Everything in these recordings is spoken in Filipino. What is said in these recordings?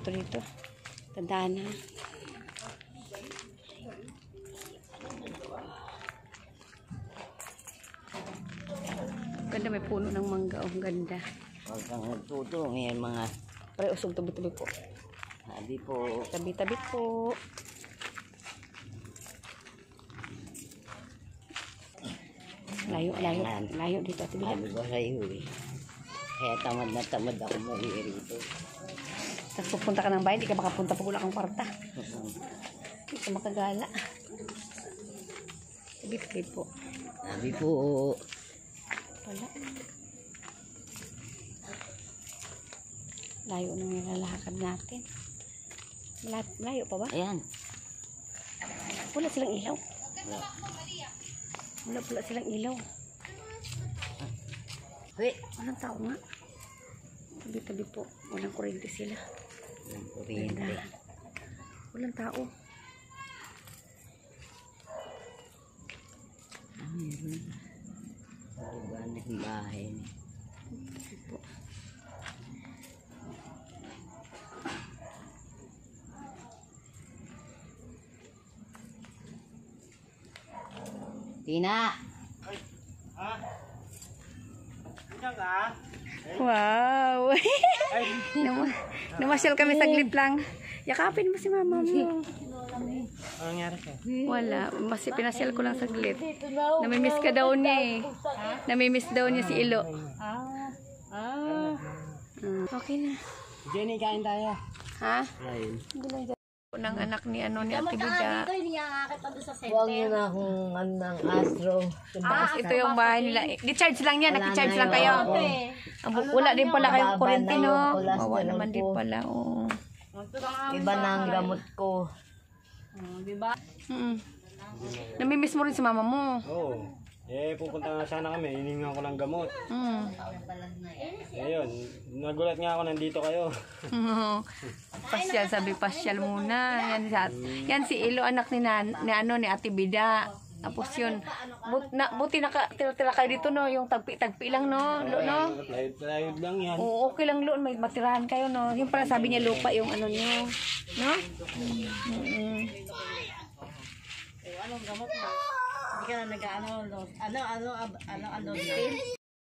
ito dito. Tandaan na. Ganda, may puno ng mangga. Ang ganda. Huwag kang nagtuto. Ngayon mga Pare, usog tabi-tabi po. sabi po. Tabi-tabi po. Layo dito. Sabi ko sa iyo eh. Kaya tamad na tamad ako muli rito. Tapos pupunta ka ng bahay, di ka makapunta pag wala kang kwarta. Hindi ka makagala. Tabi-tabi po. Sabi po. Wala. Layo na nilalakad natin. Layo pa ba? Ayan. Wala silang ilaw. Wala. Wala silang ilaw. Wait. Walang tao nga. Tabi-tabi po. Walang kuryente sila. Walang kuryente. Walang tao. Meron. Paliwanag ng bahay. Po. Tina! Wow! Namasyal kami saglit lang. Yakapin mo si mama mo. Ano nangyari sa'yo? Wala. Mas pinasyal ko lang saglit. Namimiss ka daw niya eh. Namimiss daw niya si Ilo. Okay na. Jenny, kain tayo. Ha? Kain. Ng anak ni Ate Bida. Huwag nyo na akong ng astro. Ito yung bahay nila. Di-charge lang yan. Naki-charge lang kayo. Wala din pala kayong kuryente, no? Wawa naman din pala. Oh. Iba na ang gamot ko. Diba? Namimiss mo rin si mama mo. Oo. Pupunta nga sana kami. Hiningan ko ng gamot. Ayun. Nagulat nga ako nandito kayo. Pasyal, sabi pasyal muna. Yan si Ilo, anak ni Ate Bida. Tapos yun, buti nakatira kayo dito, no? Yung tagpi lang, no? No? Layod lang yan. Oo, okay lang loon. May matirahan kayo, no? Yung pala sabi niya lupa yung ano niyo. No? Anong gamot mo? Hindi ka na nag-ano,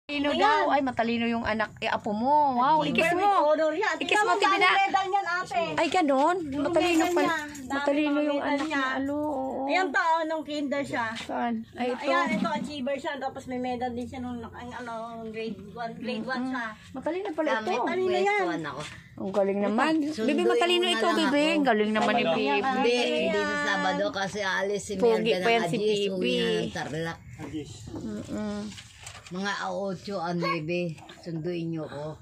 Talino daw. Ay, matalino yung anak, apo mo. Wow, ikis mo. Ikis mo, Ate Bida. Ay, ganon. Matalino pa. Matalino yung anak niya. Alo. Ayan pa, nung kinder siya. Saan? Ay, ito. Ayan, ito achiever siya. Tapos may medal din siya nung grade 1 siya. Matalino pala ito. Kanina yan. Ako. Ang galing naman. Bibi, matalino ito, Bibi. Ang galing naman ni Bibi. Hindi sa Sabado kasi alis si Pogi Merda pa yan ng si Agis. Bibi. Uwi na ng Tarlac. Agis. Mga 8 ang 9. Sunduin nyo ko.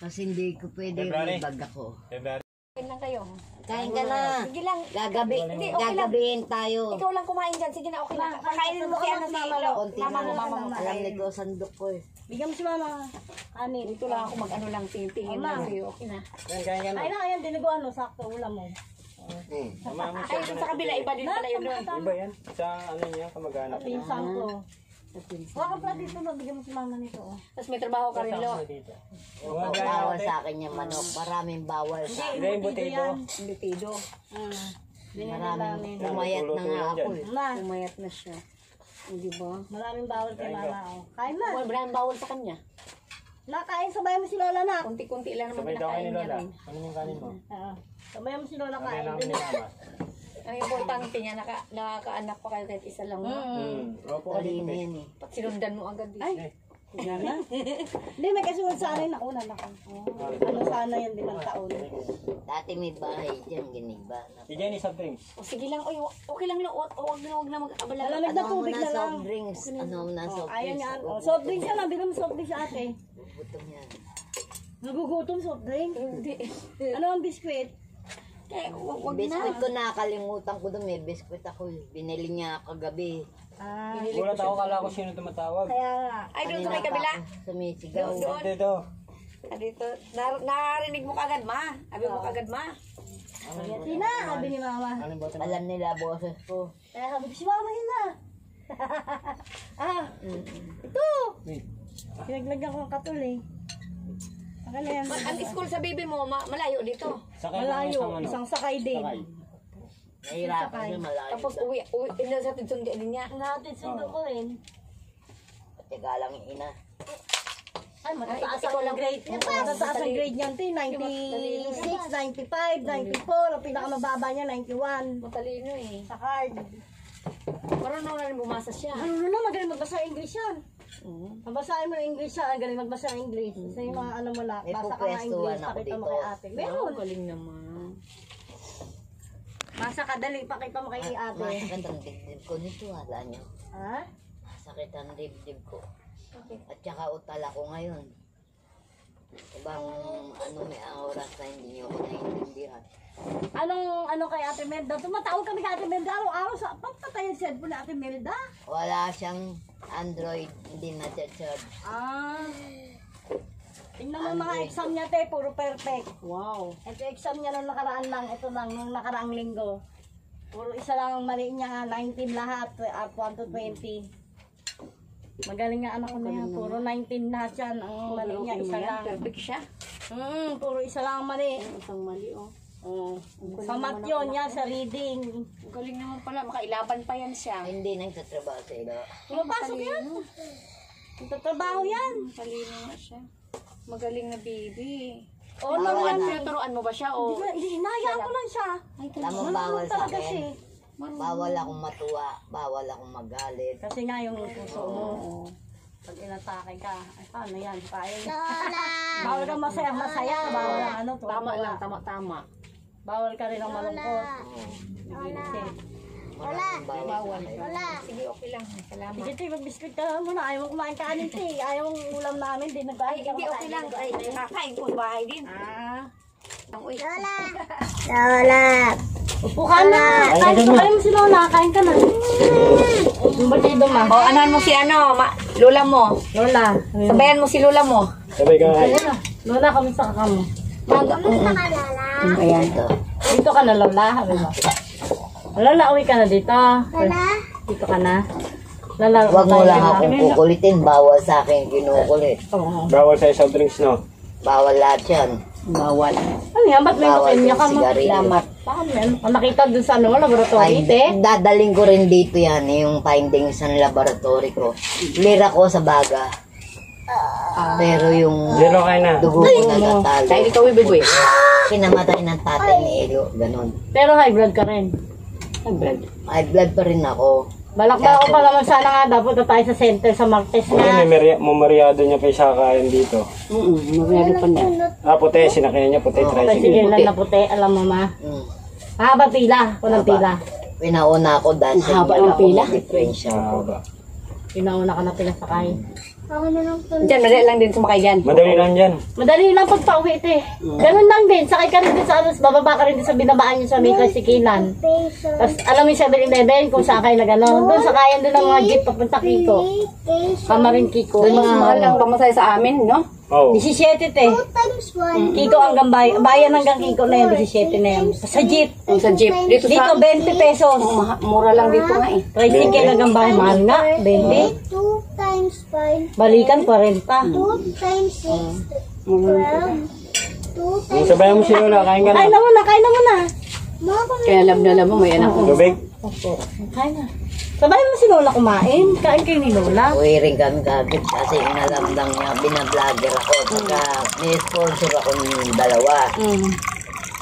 Kasi hindi ko pwede February. bag ako. February. Kain lang kayo. Kain ka na. Sige lang. Gagabihin tayo. Ikaw lang kumain dyan. Sige na, okay na. Pakainin mo kaya na si Ilo. Konti na. Alam ni ko, sandok ko eh. Bigyan mo si mama. Anin. Dito lang ako mag-ano lang, tingin lang sa'yo. Okay na. Kain Ay na, ayan, diniguan mo. Sakto, ulam mo. Ay, sa kabila, iba din pala yun. Iba yan. Sa ano niya, kamag-anak. Pinsan ko. Waka pala dito, bigyan mo si mama nito. Tapos may trabaho ka rin, Lo. Bawal sa akin yung manok. Maraming bawal sa akin. Hindi yung butido. Bitido. Maraming pumayat na nga ako eh. Umayat na siya. Hindi ba? Maraming bawal kay mama. Kain na. Maraming bawal sa kanya. Nakain, sabay mo si Lola na. Kunti-kunti lang naman Sabay daw kayo kinakain ni niya Lola. rin. Ano yung kanin mo? Sabay mo si Lola Kaya kain. namin ni Mama. Ang importante niya, nakakaanak pa kayo kahit isa lang. Opo ka dito. Talino yan eh. Pat sinundan mo agad. Ay. Hindi, may kasunod sa akin. Nauna na ako. Ano sana yan, 5 taon. Dati may bahay dyan, giniba. Si Jenny soft drinks. O sige lang, oy, okay lang, huwag na mag-abala. Malamig na Ano mo tubig na na lang. soft drinks? Ano mo na soft Ayan drinks? yan. Soft drinks yan. Bigyan mo soft drinks sa ate. Butong yan. Nagugutom soft drink. Hindi. Ano ang biskwit? Eh, wag Biskuit na. ko nakakalimutan ko doon. May biskuit ako. Binili niya kagabi. Gulat ako, kala ko sino tumatawag. Kaya nga. Ay, doon sa may kabila. Sumisigaw. Dito. Dito. Narinig mo kagad, ma. Sabi mo kagad, ma. Tina, sabi ni mama. Anong bote mo? Alam nila boses ko. Kaya sabi ko si mama yun na. Ito. Wait. Pinaglagyan ko ang katul eh. Ano yan? Ang school sa baby mo, malayo dito. Sakay lang Malayo. isang ano. Isang sakay din. Nahirapan siya malayo. Tapos uwi ina sa tinsundi din niya. Natin sundo ko rin. Teka lang yung ina. Ay, matataas ikaw ang lang. grade. Matataas ang grade niyan, 96, 95, 94. Ang pinakamababa niya, 91. Matalino eh. Sa card. Marunong na rin bumasa siya. Ano na, magaling magbasa ng English yan. Mabasahin mo ng English yan, ang galing magbasa ng English. Sa yung mga ano mo na, May basa ka ng pupwestuhan English, ako pakita mo dito. kay ate. Meron. Galing naman. Basa ka, dali, pakita mo kay ate. Masakit ang dibdib ko nito, hala nyo. Ha? Masakit ang dibdib ko. At saka utal ako ngayon. Ibang ano may oras na hindi nyo ko naiintindihan. Anong kay Ate Melda? Tumatawag kami kay Ate Melda araw-araw sa papatay ang cellphone ni Ate Melda. Wala siyang Android, hindi na charge. Ah. Tingnan mo mga exam niya, te, puro perfect. Wow. Ito exam niya nung nakaraan lang, ito lang, nung nakaraang linggo. Puro isa lang ang mali niya, 19 lahat, 1 to 20. Magaling nga anak ko na yan, puro 19 lahat yan, ang mali niya, isa lang. Perfect siya. Puro isa lang ang mali. Isang mali oh. Sa math yun niya, sa reading. Galing naman pala, makailaban pa yan siya. Hindi na nagtatrabaho sa ilo. Pumapasok yan. Nagtatrabaho yan. Talino nga siya. Magaling na baby. Oo, naman. Tinuturuan mo ba siya o? Hinahayaan ko lang siya. Alam mo, bawal sa Talaga siya. akin. Bawal akong matuwa, bawal akong magalit. Kasi nga yung puso mo. Pag inatake ka, ay paano yan? Bawal kang masaya, bawal ang ano, tuwa. Tama lang, tama. Bawal ka rin ang malungkot. Maraming bawal sa akin. Sige, okay lang. Salamat. Sige, te, mag-biscuit ka muna. Ayaw mo kumain kanin, te. Ayaw mong ulam namin, di nagbahay ka Hindi, okay lang. Ay, kakain ko sa bahay din. Uy. Upo ka na. Kain mo si Lola, kain ka na. Yung batido ma. O, anuhan mo si Lola mo. Lola. Sabayan mo si Lola mo. Sabay ka nga. Lola, kamusta ka mo? Ayan. Dito ka na, Lola. Sabi mo. Lola, uwi ka na dito. Dito ka na. Lola, Huwag mo lang akong kukulitin, bawal sa akin kinukulit. Bawal sa soft drinks, no? Bawal lahat yan. Bawal. Ano yan? Ba't may Bawal kanya ka yung mo? sigarilyo. Salamat. Paano yan? Ang nakita dun sa laboratory, Ay, te? dadaling ko rin dito yan, yung findings ng laboratory ko. Clear ako sa baga. Pero yung Zero kayo na. dugo ko natatalo. Dahil ikaw, Biboy. Kinamatay ng tatay ni Elio, ganun. Pero high blood ka rin. High blood pa rin ako. Balak ba ako pa naman sana nga dapat na tayo sa center sa Martes Kasi na. may mamariado niya pa isa kain dito. Magayado pa niya. Puti, sinakyan niya puti, Kasi tricycle. lang na puti, alam mo ma. Mm. Haba pila, walang pila. Pinauna ako dahil sa Haba ng pila? differential ko. Pinauna ka na pila sakay. Diyan, madali lang din sumakay dyan. Madali lang dyan. Madali lang pagpauwi te. Ganun lang din, sakay ka rin din sa anos, bababa ka rin din sa binabaan nyo sa may kasikilan. Tapos alam mo yung 7-Eleven kung sakay na gano'n. Doon sakayan doon ang mga jeep papunta Kiko. Kamarin Kiko. Mas mahal lang pamasaya sa amin, no? Oh. 17 te. Kiko hanggang bayan hanggang Kiko na yan, 17 na yan. Sa jeep. Sa jeep. Dito Dito sa... 20 pesos. Mura lang dito nga eh. Tricycle hanggang bayan, mahal nga, 20. 2 times 5, Balikan 40. 2 times 6, 12, 2 times... Sabayan mo si Lola, kain ka na. Kain na muna, kain na muna. Kaya love na love mo, may anak ko. Tubig? Opo, kain na. Sabayan mo si Lola kumain. Kain kayo ni Lola. Uwi rin kami kagad kasi inalamdang niya, binablogger ako. Pagka may sponsor ako ng dalawa.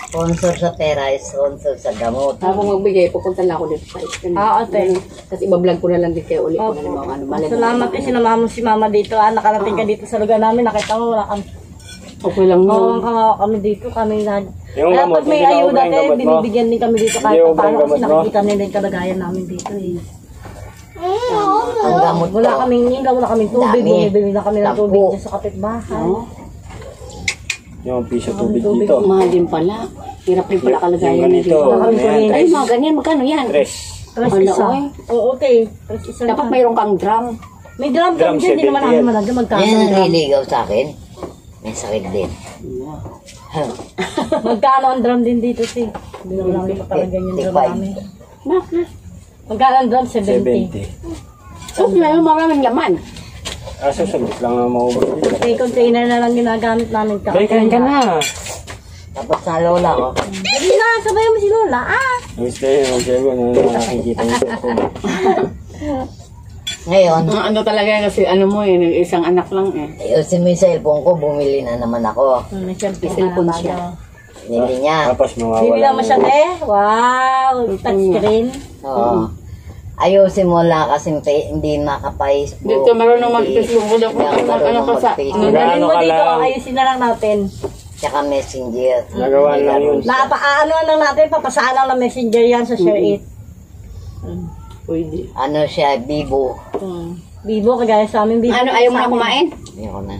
Sponsor sa pera, sponsor sa gamot. Ako magbigay, pupunta lang ako dito sa iskan. Ate. Tapos ibablog ko na lang din kayo ulit. Kung ano mga ano, malay mo. Salamat kasi sinamahan mo si Mama dito. Nakarating ka dito sa lugar namin. Nakita mo wala kami. Okay lang mo. Oo, kawawa kami dito. Kami na. Yung Kaya gamot, pag may hindi na ayuda ubra yung kayo, gamot mo. binibigyan din kami dito kahit Hindi ubra pa paano yung kasi gamot mo. nakikita nila yung kalagayan namin dito eh. Ang gamot ko. Wala kaming ilaw, wala kaming tubig. Dami. Bumibili na kami ng Tampo. tubig dyan sa kapitbahay. Yung piso tubig dito. Mahal din pala. Hirap din pala kalagayan Yung niya ganito, dito. ano yan? Ay, mga ganyan, magkano yan? Tres. Tres Wala, isa. oy. Oo, okay. Tres isa Dapat na. mayroon kang drum. May drum Drum, kami dyan. Hindi naman 70 namin yan. malagyan. Magkano Yan ang ang drum? niligaw sa akin. May sakit din. Magkano ang drum din dito si? Hindi naman namin makalagyan yung drum namin. Magkano ang drum? 70. 70. So, may maraming laman. Aso, sabit lang ang maubos dito. May container na lang ginagamit namin. Bay, kain ka na. Tapos sa lola ko. Dali na, sabay mo si Lola. Gusto yun, sabi ko, nakikita niyo po. Ngayon, Ano talaga kasi ano mo eh, isang anak lang eh. ayusin mo yung cellphone ko, bumili na naman ako. May Cellphone siya. Binili niya. Tapos mawawala. Bibila mo siya, Wow! Touchscreen. Oo. Ayusin mo lang kasi hindi maka-Facebook. Dito marunong mag-Facebook ko daw kung ano ka sa... mag-Facebook. Galing mo ka dito, lang? ayusin na lang natin. Tsaka messenger. Nagawa lang yun. Ano lang natin, papasaan lang ng messenger yan sa Share It. Pwede. Ano siya, Bibo. Bibo, kagaya sa amin, Bibo. Ano, ayaw mo na kumain? Ayoko na.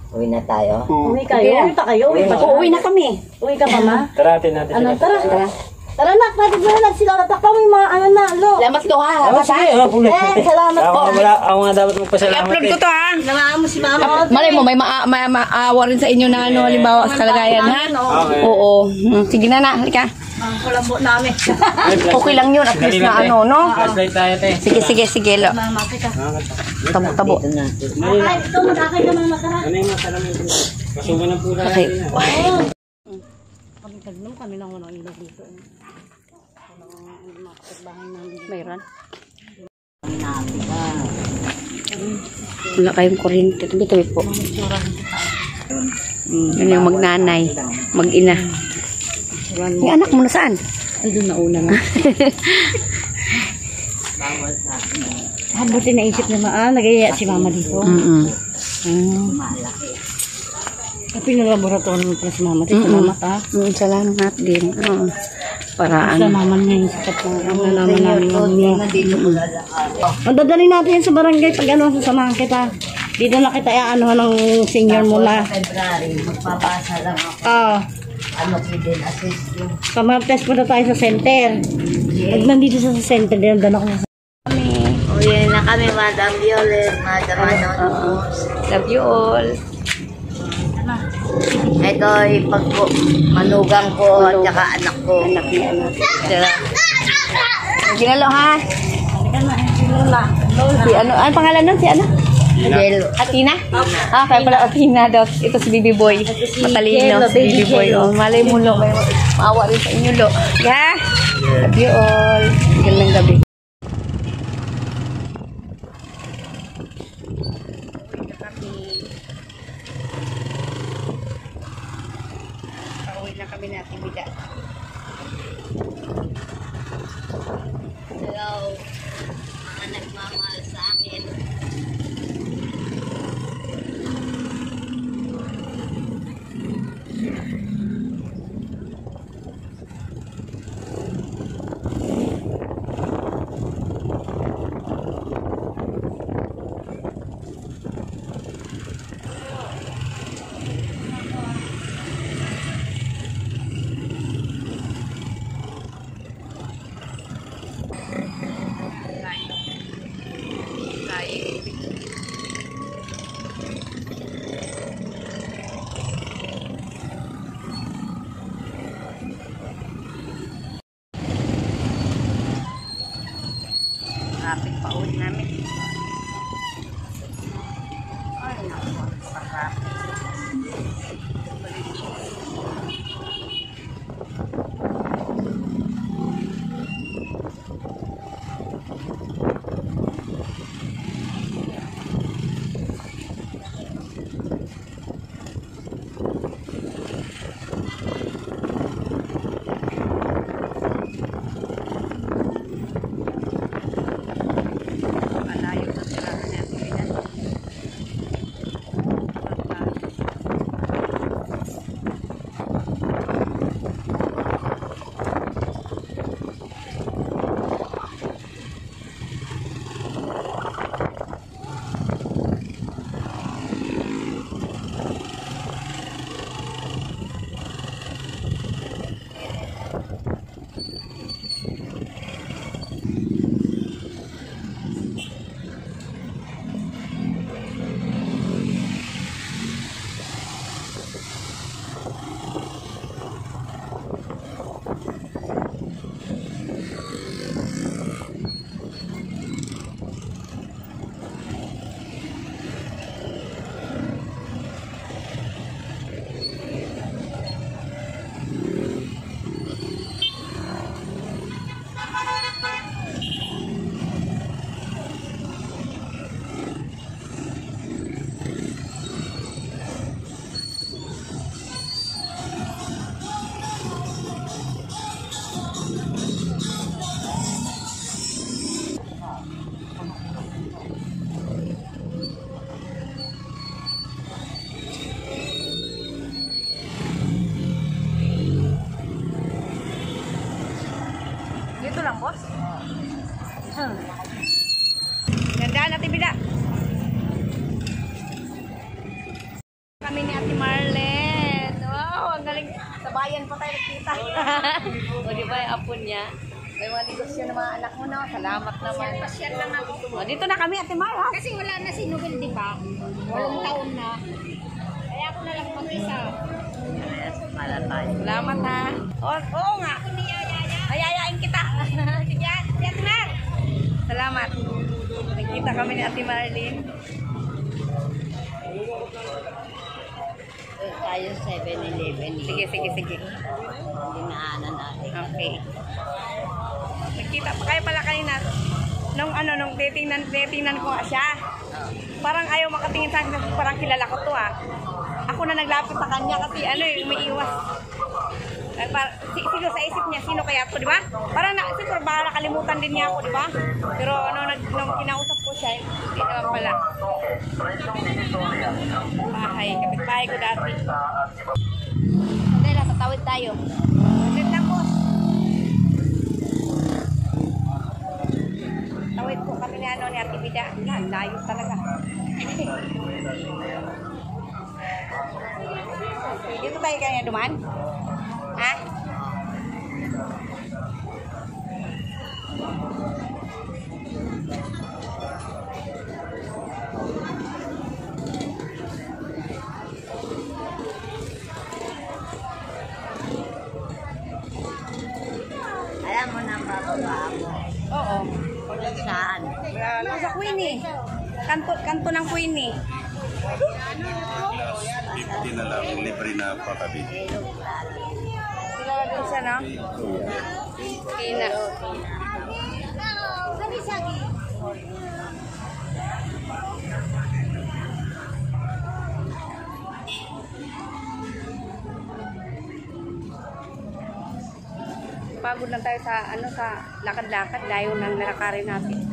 Uwi na tayo. Uwi kayo? Uwi pa kayo? Uwi pa kayo? Uuwi na kami. Uwi ka pa, ma? Tara, atin natin Ano, sila. tara. Tara na, natin mo na sila. Natakpa mo yung mga ano na, lo. Salamat ko ha. Oh, sige, ulit. Salamat po. Ako nga dapat magpasalamat I-upload ko to ha. Namaan mo si mama. Malay mo, may maawa rin sa inyo na ano, halimbawa sa kalagayan ha. Okay. Oo. Sige na, halika. Ang kulabo namin. Okay lang yun, at least na ano, no? Flashlight tayo, te. Sige, lo. Mama, kita. Tabo. Dito na. Ay, ito, mag-akay ka mama, tara. Ano yung masalamin po? Masugan na po Okay. Kami lang walang ilaw dito. Mayroon. Wala kayong kuryente. Tabi po. Yan yung magnanay. Mag-ina. Yung anak mo na saan? Andun na una na. Buti naisip na nagaya si mama dito. Pinalaboratory mo pa si mama. Salamat ha. Salamat din. Paraan. Naman niya yung sikat na naman namin. Ang dadali natin yan sa barangay pag ano, sasamahan kita. Dito na kita ano ng senior muna. February, magpapasa lang ako. Ano, Fidel assist ko. Kamartes punta tayo sa center. Pag nandito sa center, dinadala ko sa Uwi na kami, Madam Violet, Madam Anonymous. Love you all. Ito, manugang ko at saka anak ko. Anak ni anak. Ginalo ha? Si ano? Ano pangalan nun? Si ano? Fidel. Atina? Kaya pala Atina daw. Ito si Bibi Boy. Matalino si Bibi Boy. Oh, malay mo lo. May maawa rin sa inyo lo. Yeah? Love you all. Gandang gabi. Pauwi na kami natin bida. Hello, mga nagmamahal sa akin. Traffic pa uwi namin. Ay, naku. Traffic. Malayo na sila natin. kami ni Ate Marlen. Wow, ang galing. Sa bayan pa tayo nakita. O, di ba yung apo niya? May mga negosyo ng mga anak mo, no? Salamat naman. Pasyal lang ako. O, dito na kami, Ate Mar, ha? Kasi wala na si Nobel, di ba? 8 taon na. Kaya ako na lang mag-isa. Yes, para tayo. Salamat, ha? Oo nga. Ayayain kita. Sige, Ate Mar. Salamat. Nagkita kami ni Ate Marlene. Tayo 7-Eleven. Sige. Dinaanan natin. Okay. Nagkita pa kayo pala kanina. Nung titingnan ko nga siya. Parang ayaw makatingin sa akin kasi parang kilala ko to, ah. Ako na naglapit sa kanya kasi umiiwas. Siguro sa isip niya, sino kaya to, di ba? Parang siguro baka nakalimutan din niya ako, di ba? Pero nung kinausap ko siya, hindi naman pala. Kapitbahay ko dati. Sandali lang, tatawid tayo. Tawid lang po. Tawid po kami ni Ate Bida. Layo talaga. Dito tayo kaya duman? Ha? Alam mo na bababa mo. Oo. Saan? Sa Queenie. Kanto ng Queenie. Hindi na lang, libre na pakabi. Kilala din siya, no? Tina. Pagod lang tayo sa sa lakad-lakad, layo ng nalakarin natin.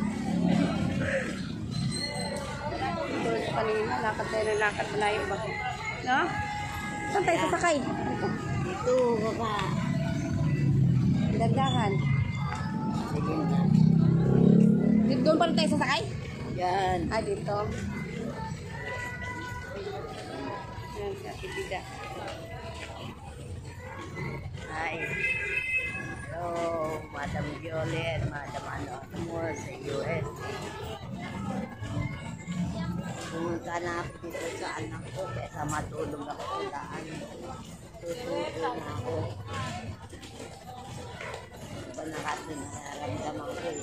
Tulad sa kanina, lakad tayo ng lakad, malayo ba? No? Saan tayo sasakay? Dito, baba. Dandahan. Sige na. Dito doon pa rin tayo sasakay? Yan. Ah, dito. Yan, sa Ibida. Hi. Hello, Madam Violet, Madam mo sa US. Pumunta na ako dito sa anak ko kaya matulog ako sa daan. Susuko na ako. Iba na kasi nararamdaman ko eh.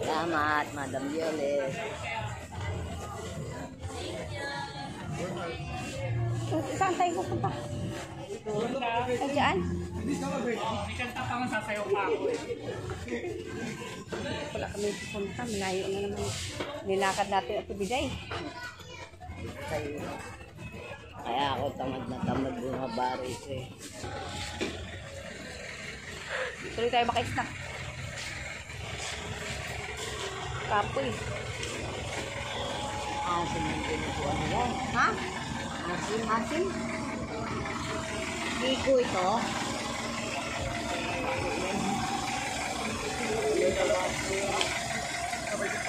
Salamat, Madam Violet. Saan tayo pupunta? Ay, dyan? Wala kami pupunta. Malayo na naman. Nilakad natin at ibiday. Kaya ako tamad na tamad bumabaris eh. Tuloy tayo maka-snack. Kapoy. Asin yung pinukuha nila. Ha? Asin. Biko ito.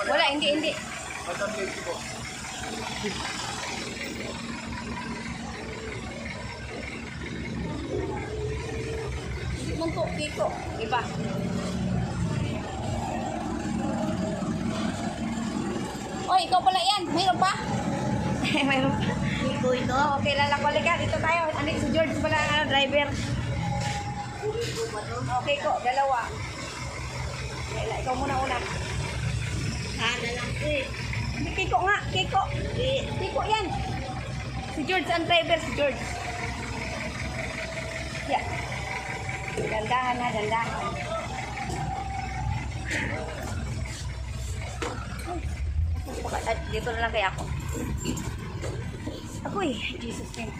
Wala, hindi. Muntok dito. Iba. Oy, ikaw pala yan. Mayroon pa? Mayroon pa. Biko ito. Okay, lalakbalik ka. Dito tayo. Si George pala ang driver. Okay ko, dalawa. Ikaw muna una. Sana lang eh. Kiko nga, Kiko. Kiko yan. Si George ang driver, si George. Yeah. Dandahan na, dandahan. Dito na lang kaya ako. Ako eh, Jesus name.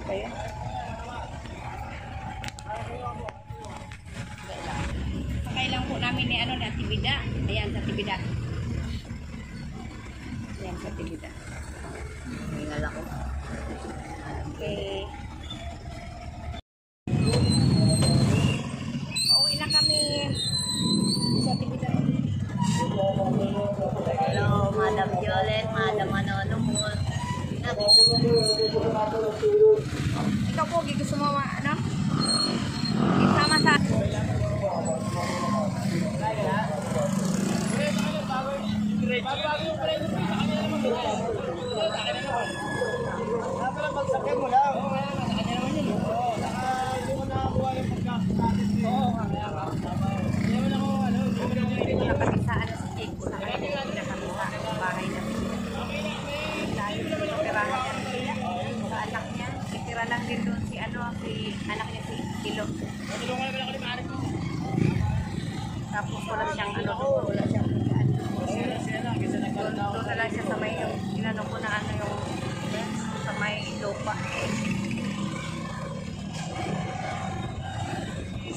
Kaya? Sakay lang po namin ni ni Ate Bida. Ayan sa Ate Bida. Ayan sa Ate Bida. Hingal ako. Okay. Pauwi na kami. gusto mo, ano? Isama sa... Nakabisaan na si Jake sa kanya. Nakabisaan sa bahay namin. Dahil tirahan niya sa anak niya. Tira lang din doon si anak niya si Kilo. Tapos wala siyang wala siyang doon na lang siya sa may ginano ko na yung sa may lupa.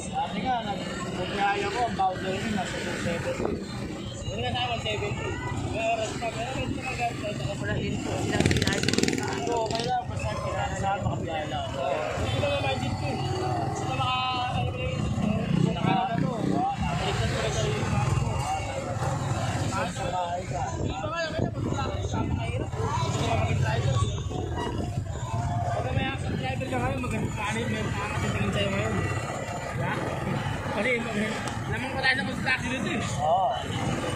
Sabi nga, nag-bunyaya ko, ang boundary nyo nasa 270. Huwag na tayo 170. May oras pa, meron sa maganda. Wala din po silang sinabi sa So, okay lang, basta kinasaan, makabiyaya lang. Hindi ko naman imagine ko. Basta ano ba yun? Nakala to. Nakalitan ko rin sa rin yung mga ko. Kahit sa bahay ka. Hindi ba nga, kaya pag sa mahirap. Hindi ko naman maging driver. Pag may driver ka ngayon, maganda may makakatingin sa'yo ngayon. Ha? Kasi, lamang pa tayo sa construction nito eh.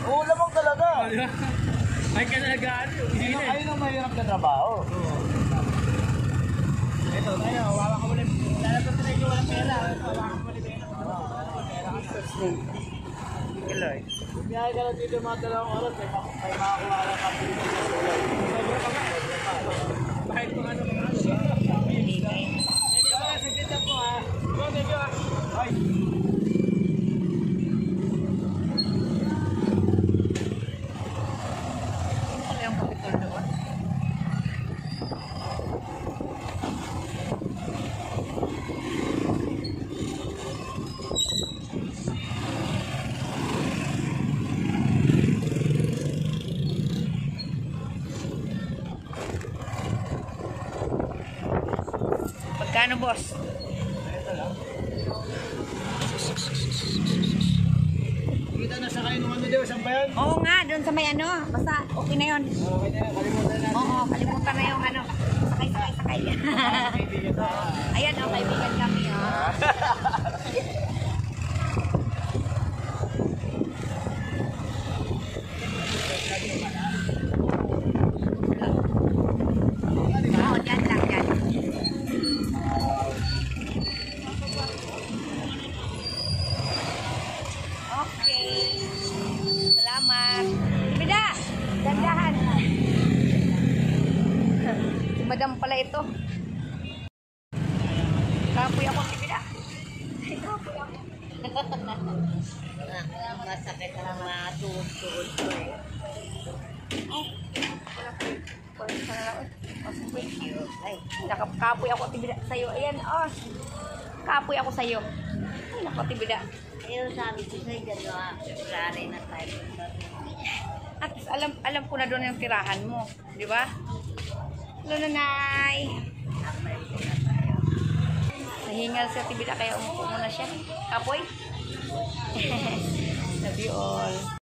Oo, lamang talaga. Ay ka talaga, hindi na. Ayun ang mahirap na trabaho. Ito, tayo, hawakan ko muli. Lalapit na ito, walang pera. Hawakan ko muli pera. Kiloy. Biyahe ka lang dito mga 2 oras, may makakuha ka lang kapit dito sa sulay. Sobrang pagkakas. Bakit kung ano mga ano? Thank you mga saglit po ha. Thank you ha. Bye. yung kapitol doon. Pagkano, boss? Kita na sa kayo nung ano daw, saan ba yan? Oo nga, doon sa may ano. Basta okay na yun. Okay na, kalimutan na. Oo, kalimutan na yung ano. Sakay. Ayan, kaibigan kami. Oo, dyan lang, dyan. Okay. Salamat. Bida, dandahan. Si madam pala ito. Kapoy ako si Bida. Kapoy ako. Masakit na mga tuhod ko eh. Oh, ay, nakakapoy ako tibida sa'yo. Ayan, oh. Kapoy ako sa'yo. Ay, nako tibida. Ayun sabi ko sa'yo, gano'n February na tayo. At least alam ko na doon yung tirahan mo. Di ba? Hello, nanay. Nahingal siya tibida kaya umupo muna siya. Kapoy? Love you all.